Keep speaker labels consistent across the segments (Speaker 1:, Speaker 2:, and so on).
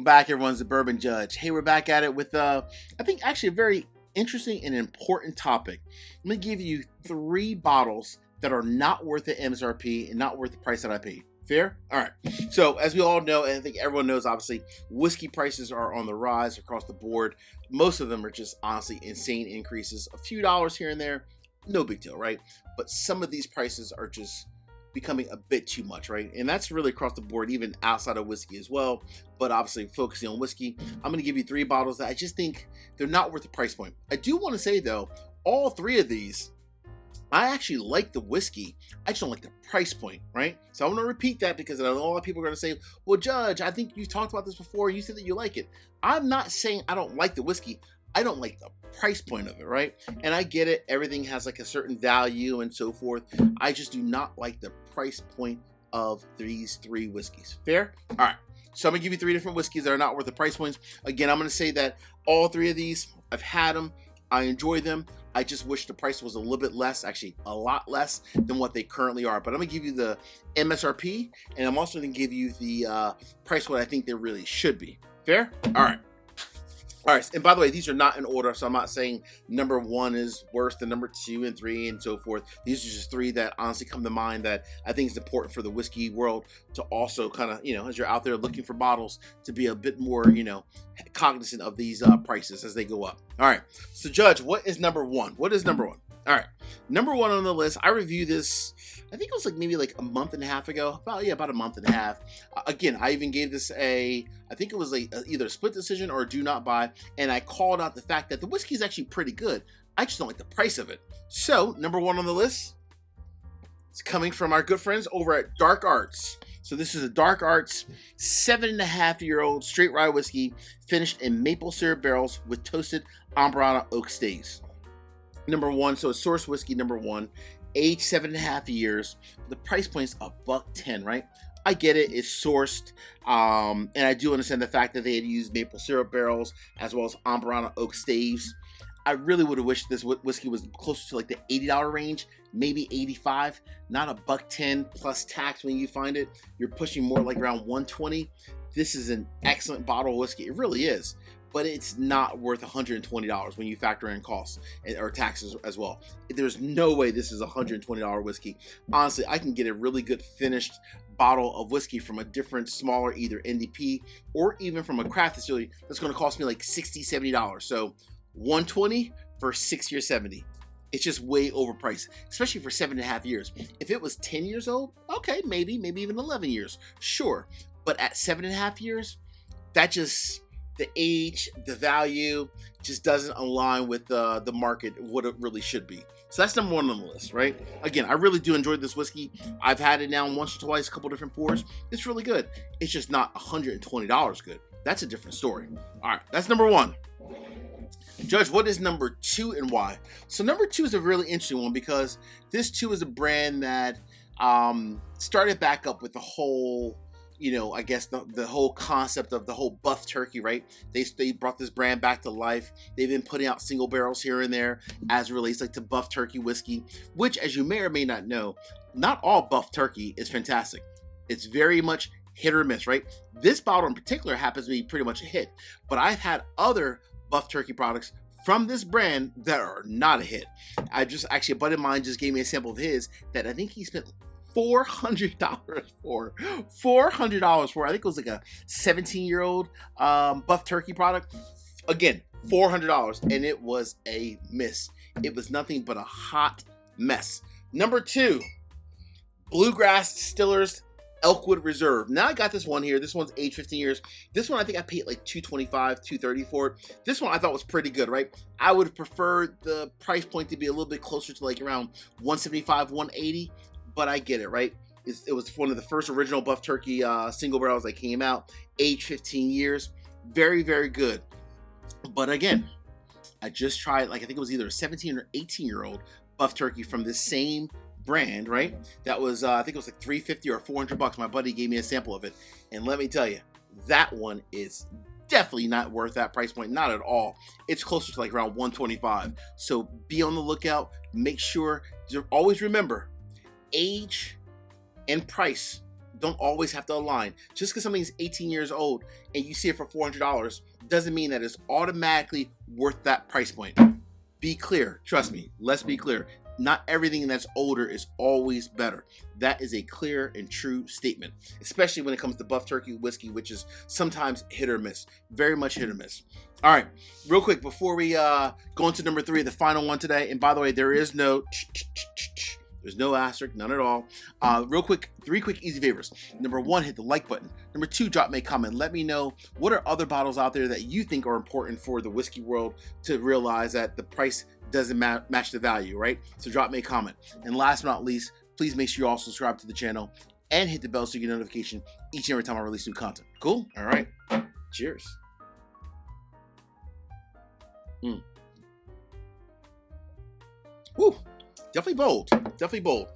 Speaker 1: Welcome back, everyone's the Bourbon Judge. Hey, we're back at it with, I think, actually a very interesting and important topic. I'm going to give you 3 bottles that are not worth the MSRP and not worth the price that I paid. Fair? All right. So, as we all know, and I think everyone knows, obviously, whiskey prices are on the rise across the board. Most of them are just, honestly, insane increases. A few dollars here and there, no big deal, right? But some of these prices are just becoming a bit too much, right? And that's really across the board, even outside of whiskey as well. But obviously, focusing on whiskey, I'm going to give you 3 bottles that I just think they're not worth the price point. I do want to say, though, all 3 of these, I actually like the whiskey. I just don't like the price point, right? So I want to repeat that because I know a lot of people are going to say, well, Judge, I think you talked about this before. You said that you like it. I'm not saying I don't like the whiskey. I don't like the price point of it, right? And I get it. Everything has like a certain value and so forth. I just do not like the price point of these 3 whiskeys. Fair? All right. So I'm going to give you 3 different whiskeys that are not worth the price points. Again, I'm going to say that all 3 of these, I've had them. I enjoy them. I just wish the price was a little bit less, actually a lot less than what they currently are. But I'm going to give you the MSRP, and I'm also going to give you the price what I think they really should be. Fair? All right. All right, and by the way, these are not in order, so I'm not saying number 1 is worse than number 2 and 3 and so forth. These are just 3 that honestly come to mind that I think is important for the whiskey world to also kind of, as you're out there looking for bottles, to be a bit more, cognizant of these prices as they go up. All right, so Judge, what is number 1? What is number 1? All right, number 1 on the list, I reviewed this, I think it was maybe a month and a half ago, about a month and a half. Again, I even gave this I think it was either a split decision or a do not buy, and I called out the fact that the whiskey is actually pretty good. I just don't like the price of it. So, number 1 on the list, it's coming from our good friends over at Dark Arts. So this is a Dark Arts 7.5-year-old straight rye whiskey finished in maple syrup barrels with toasted Amburana oak staves. Number 1, so it's source whiskey number 1, aged 7.5 years. The price point is $110, right? I get it, it's sourced, and I do understand the fact that they had used maple syrup barrels as well as Amburana oak staves. I really would have wished this whiskey was closer to the $80 range, maybe $85, not $110 plus tax when you find it. You're pushing more around $120. This is an excellent bottle of whiskey, it really is. But it's not worth $120 when you factor in costs or taxes as well. There's no way this is a $120 whiskey. Honestly, I can get a really good finished bottle of whiskey from a different, smaller, either NDP or even from a craft distillery that's going to cost me $60, $70. So $120 for $60 or $70. It's just way overpriced, especially for 7.5 years. If it was 10 years old, okay, maybe even 11 years, sure. But at 7.5 years, that just... the age, the value just doesn't align with the market, what it really should be. So that's number 1 on the list, right? Again, I really do enjoy this whiskey. I've had it now once or twice, a couple different pours. It's really good. It's just not $120 good. That's a different story. All right, that's number 1. Judge, what is number 2 and why? So number 2 is a really interesting one because this too is a brand that started back up with the whole... I guess the whole concept of the whole buff turkey, right? They brought this brand back to life. They've been putting out single barrels here and there as it relates to buff turkey whiskey, which, as you may or may not know, not all buff turkey is fantastic. It's very much hit or miss, right? This bottle in particular happens to be pretty much a hit, but I've had other buff turkey products from this brand that are not a hit. A buddy of mine just gave me a sample of his that I think he spent $400 for. $400 for, I think it was a 17-year-old buff turkey product. Again, $400, and it was a miss. It was nothing but a hot mess. Number 2, Bluegrass Distillers Elkwood Reserve. Now I got this one here. This one's aged 15 years. This one I think I paid $225, $230 for it. This one I thought was pretty good, right? I would have preferred the price point to be a little bit closer to around $175, $180. But I get it, right? It was one of the first original buff turkey single barrels that came out, aged 15 years. Very, very good. But again, I just tried, I think it was either a 17 or 18-year-old buff turkey from the same brand, right? That was, I think it was $350 or $400. My buddy gave me a sample of it. And let me tell you, that one is definitely not worth that price point. Not at all. It's closer to around $125. So be on the lookout. Make sure, always remember, age and price don't always have to align. Just because something's 18 years old and you see it for $400 doesn't mean that it's automatically worth that price point. Be clear. Trust me. Let's be clear. Not everything that's older is always better. That is a clear and true statement, especially when it comes to Buff Turkey whiskey, which is sometimes hit or miss. Very much hit or miss. All right, real quick before we go into number 3, the final one today. And by the way, there's no asterisk, none at all. Real quick, 3 quick easy favors. Number 1, hit the like button. Number 2, drop me a comment. Let me know what are other bottles out there that you think are important for the whiskey world to realize that the price doesn't match the value, right? So drop me a comment. And last but not least, please make sure you also subscribe to the channel and hit the bell so you get notification each and every time I release new content. Cool? All right. Cheers. Woo. Definitely bold. Definitely bold.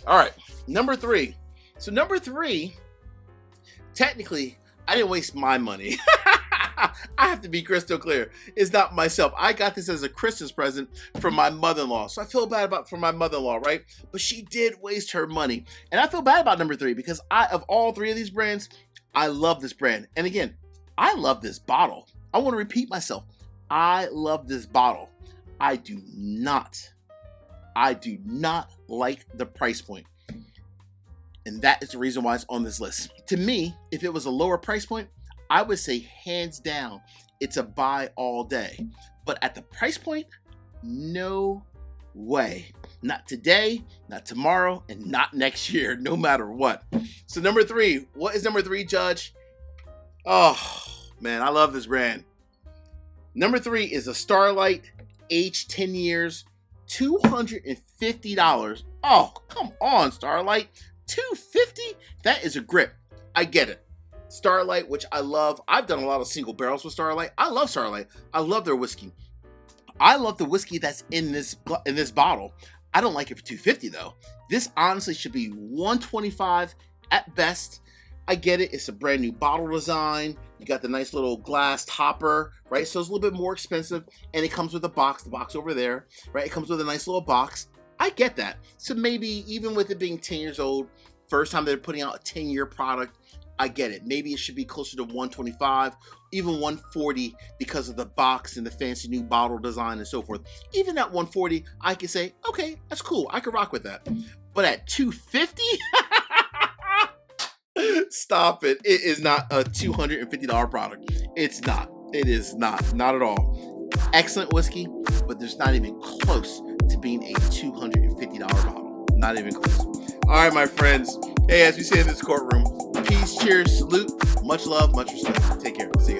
Speaker 1: All right. Number 3. So number 3, technically, I didn't waste my money. I have to be crystal clear. It's not myself. I got this as a Christmas present from my mother-in-law. So I feel bad for my mother-in-law, right? But she did waste her money. And I feel bad about number 3 because of all 3 of these brands, I love this brand. And again, I love this bottle. I want to repeat myself. I love this bottle. I do not like the price point. And that is the reason why it's on this list. To me, if it was a lower price point, I would say hands down, it's a buy all day. But at the price point, no way. Not today, not tomorrow, and not next year, no matter what. So number 3, what is number 3, Judge? Oh, man, I love this brand. Number 3 is a Starlight, aged 10 years, $250. Oh, come on, Starlight. $250? That is a grip. I get it. Starlight, which I love. I've done a lot of single barrels with Starlight. I love Starlight. I love their whiskey. I love the whiskey that's in this bottle. I don't like it for $250 though. This honestly should be $125 at best. I get it. It's a brand new bottle design. You got the nice little glass topper, right? So it's a little bit more expensive, and it comes with a box. The box over there, right? It comes with a nice little box. I get that. So maybe even with it being 10 years old, first time they're putting out a 10-year product, I get it. Maybe it should be closer to $125, even $140 because of the box and the fancy new bottle design and so forth. Even at $140, I can say, okay, that's cool. I could rock with that. But at $250, stop it. It is not a $250 product. It's not. It is not. Not at all. Excellent whiskey, but there's not even close to being a $250 bottle. Not even close. All right, my friends. Hey, as we say in this courtroom, peace, cheers, salute, much love, much respect. Take care. See you guys.